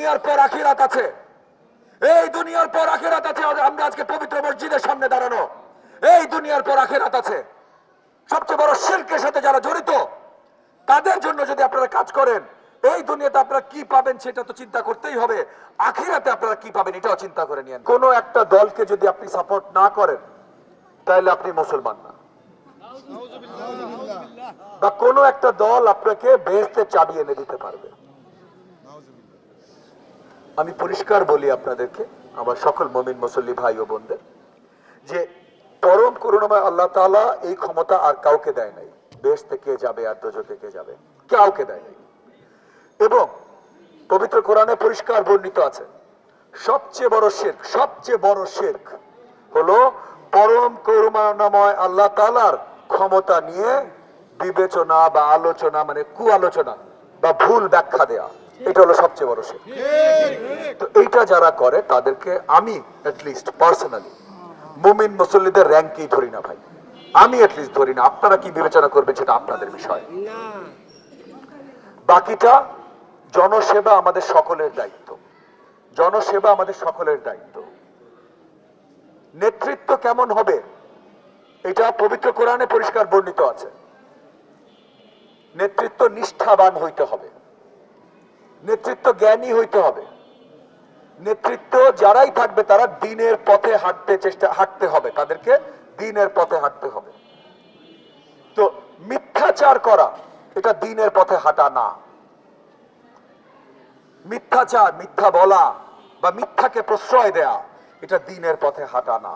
দুনিয়ার পর আখিরাত আছে, এই দুনিয়ার পর আখিরাত আছে। আমরা আজকে পবিত্র মসজিদের সামনে দাঁড়ানো, এই দুনিয়ার পর আখিরাত আছে। সবচেয়ে বড় শিরকের সাথে যারা জড়িত তাদের জন্য যদি আপনারা কাজ করেন, এই দুনিয়াতে আপনারা কি পাবেন সেটা তো চিন্তা করতেই হবে, আখিরাতে আপনারা কি পাবেন এটাও চিন্তা করে নিন। কোনো একটা দলকে যদি আপনি সাপোর্ট না করেন তাহলে আপনি মুসলমান না, বা কোনো একটা দল আপনাকে বেহেশতের চাবি এনে দিতে পারবে। আমি পরিষ্কার বলি আপনাদেরকে, আমার সকল মুমিন মুসল্লি ভাই ও বোনদের, যে পরম করুণাময় আল্লাহ তাআলা এই ক্ষমতা আর কাউকে দেয় নাই। বেহেশতে কে যাবে আর দোজখে কে যাবে কাউকে দেয় নাই। এবং পবিত্র কোরআনে পরিষ্কার বর্ণিত আছে, সবচেয়ে বড় শিরক হলো পরম করুণাময় আল্লাহ তাআলার ক্ষমতা নিয়ে বিবেচনা বা আলোচনা, মানে কুআলোচনা বা ভুল ব্যাখ্যা দেয়া, এটা হলো সবচেয়ে বড় শিরক। তো এইটা যারা করে তাদেরকে আমি অ্যাটলিস্ট পার্সোনালি মুমিন মুসল্লিদের র্যাঙ্কেই ধরি না ভাই, আমি অ্যাটলিস্ট ধরি না। আপনারা কি বিবেচনা করবেন সেটা আপনাদের বিষয়। বাকিটা জনসেবা আমাদের সকলের দায়িত্ব, জনসেবা আমাদের সকলের দায়িত্ব। নেতৃত্ব কেমন হবে এটা পবিত্র কোরআনে পরিষ্কার বর্ণিত আছে। নেতৃত্ব নিষ্ঠাবান হইতে হবে, নেতৃত্ব জ্ঞানী হইতে হবে, নেতৃত্ব যারাই থাকবে তারা দ্বীনের পথে হাঁটতে হবে, তাদেরকে দ্বীনের পথে হাঁটতে হবে। তো মিথ্যাচার করা এটা দ্বীনের পথে হাঁটা না। মিথ্যাচার, মিথ্যা বলা বা মিথ্যাকে প্রশ্রয় দেয়া এটা দ্বীনের পথে হাঁটা না।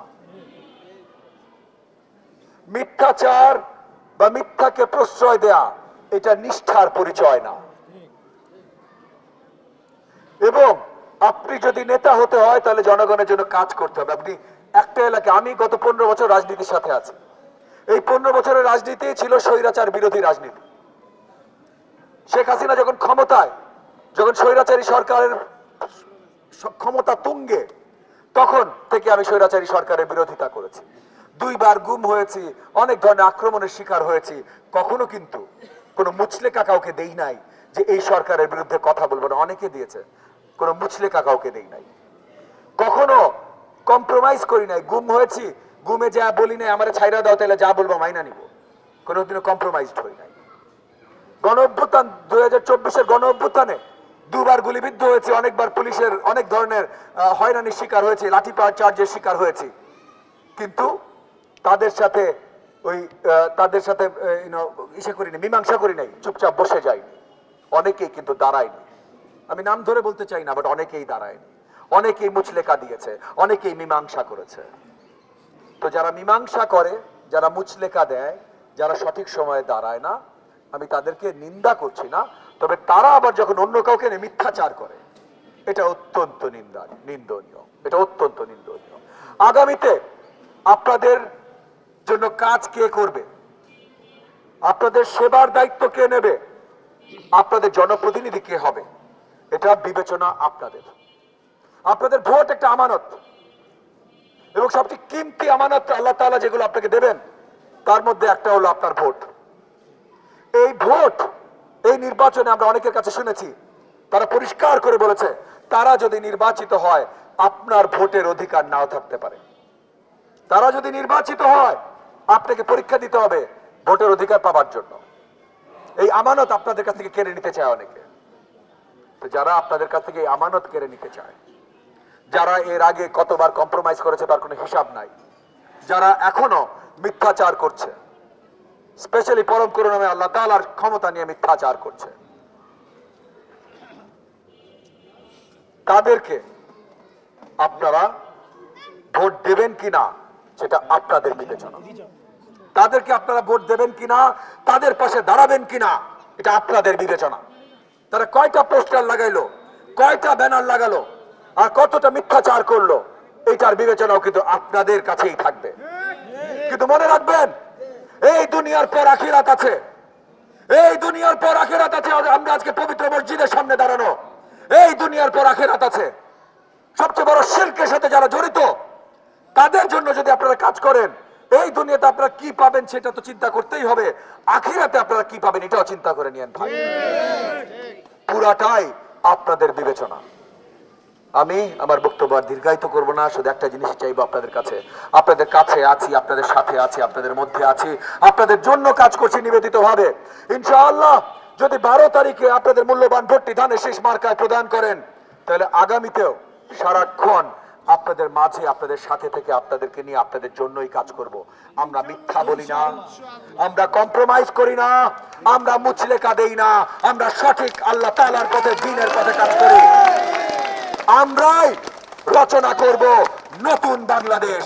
মিথ্যাচার বা মিথ্যাকে প্রশ্রয় দেয়া এটা নিষ্ঠার পরিচয় না। এবং আপনি যদি নেতা হতে হয় তাহলে জনগণের জন্য কাজ করতে হবে। আপনি একটা এলাকা, আমি গত 15 বছর রাজনীতির সাথে আছি, এই 15 বছরের রাজনীতি ছিল স্বৈরাচার বিরোধী রাজনীতি। শেখ হাসিনা যখন ক্ষমতায়, যখন স্বৈরাচারী সরকারের ক্ষমতা তুঙ্গে, তখন থেকে আমি স্বৈরাচারী সরকারের বিরোধিতা করেছি। 2 বার গুম হয়েছি, অনেক ধরনের আক্রমণের শিকার হয়েছি। কখনো কিন্তু কোনো মুচলেকা কাউকে দেই নাই যে এই সরকারের বিরুদ্ধে কথা বলবো না, অনেকে দিয়েছে, কোনো মুচলেকা কাউকে দেই নাই। কখনো কম্প্রোমাইজ করি নাই, গুম হয়েছি, গুমে যা বলি নাই আমার ছাইরা দাও, তাহলে যা বলবো মাইনা নিব, কোনোদিনও কম্প্রোমাইজড হই নাই। গণ অভ্যুত্থান 2024-এর গণ অভ্যুত্থানে 2 বার গুলিবিদ্ধ হয়েছে, অনেকবার পুলিশের অনেক ধরনের হয়রানির শিকার হয়েছে, লাঠিপাড় চার্জের শিকার হয়েছি, কিন্তু তাদের সাথে ইসে করি নাই, মীমাংসা করি নাই, চুপচাপ বসে যায়নি। অনেকেই কিন্তু দাঁড়ায়নি, আমি নাম ধরে বলতে চাই না, বাট অনেকেই দাঁড়ায়নি, অনেকেই মুচলেকা দিয়েছে, অনেকেই মীমাংসা করেছে। তো যারা মীমাংসা করে, যারা মুচলেকা দেয়, যারা সঠিক সময়ে দাঁড়ায় না, আমি তাদেরকে নিন্দা করছি না, তবে তারা আবার যখন অন্য কাউকে নিয়ে মিথ্যাচার করে এটা অত্যন্ত নিন্দনীয়, এটা অত্যন্ত নিন্দনীয়। আগামীতে আপনাদের জন্য কাজ কে করবে, আপনাদের সেবার দায়িত্ব কে নেবে, আপনাদের জনপ্রতিনিধি কে হবে, এটা বিবেচনা আপনাদের। আপনাদের ভোট একটা আমানত, এবং সবচেয়ে কিমতি আমানত আল্লাহ তাআলা যেগুলো আপনাকে দেবেন তার মধ্যে একটা হলো আপনার ভোট। এই ভোট, এই নির্বাচনে আমরা অনেকের কাছে শুনেছি, তারা পরিষ্কার করে বলেছে তারা যদি নির্বাচিত হয় আপনার ভোটের অধিকার নাও থাকতে পারে। তারা যদি নির্বাচিত হয় আপনাকে পরীক্ষা দিতে হবে ভোটের অধিকার পাওয়ার জন্য। এই আমানত আপনাদের কাছ থেকে কেড়ে নিতে চায় অনেকে। তো যারা আপনাদের কাছ থেকে এই আমানত কেড়ে নিতে চায়, যারা এর আগে কতবার কম্প্রোমাইজ করেছে তার কোনো হিসাব নাই, যারা এখনো মিথ্যাচার করছে, স্পেশালি পরম করুণাময় আল্লাহ তাআলার ক্ষমতা নিয়ে মিথ্যাচার করছে, তাদেরকে আপনারা ভোট দেবেন কিনা সেটা আপনাদের বিবেচনা। তাদেরকে আপনারা ভোট দেবেন কিনা, তাদের পাশে দাঁড়াবেন কিনা এটা আপনাদের বিবেচনা। তারা কয়টা পোস্টার লাগাইলো, কয়টা ব্যানার লাগালো, আর কতটা মিথ্যাচার করলো, এটার বিবেচনাও কিন্তু আপনাদের কাছেই থাকবে। কিন্তু মনে রাখবেন, এই দুনিয়ার পর আখিরাত আছে, এই দুনিয়ার পর আখিরাত আছে। আমরা আজকে পবিত্র মসজিদের সামনে দাঁড়ানো, এই দুনিয়ার পর আখিরাত আছে। সবচেয়ে বড় শিরকের সাথে যারা জড়িত তাদের জন্য যদি আপনারা কাজ করেন, এই দুনিয়াতে আপনারা কি পাবেন সেটা তো চিন্তা করতেই হবে, আখিরাতে আপনারা কি পাবেন এটাও চিন্তা করে নিয়েন ভাই। পুরাটাই আপনাদের বিবেচনা। আমি আমার বক্তব্য আর দীর্ঘায়িত করবো না, শুধু একটা জিনিস চাইবো আপনাদের কাছে আছি, আপনাদের সাথে আছি, আপনাদের মধ্যে আছি, আপনাদের জন্য কাজ করছি নিবেদিত ভাবে। ইনশাআল্লাহ যদি 12 তারিখে আপনাদের মূল্যবান ভোটটি ধানের শীষ মার্কায় প্রদান করেন, তাহলে আগামীতেও সারাক্ষণ আপনাদের মাঝে, আপনাদের সাথে থেকে আপনাদেরকে নিয়ে আপনাদের জন্যই কাজ করব। আমরা মিথ্যা বলি না, আমরা কম্প্রোমাইজ করি না, আমরা মুচলেকা দেই না, আমরা সঠিক আল্লাহ তাআলার পথে, দ্বীনের পথে কাজ করি। আমরাই রচনা করব নতুন বাংলাদেশ।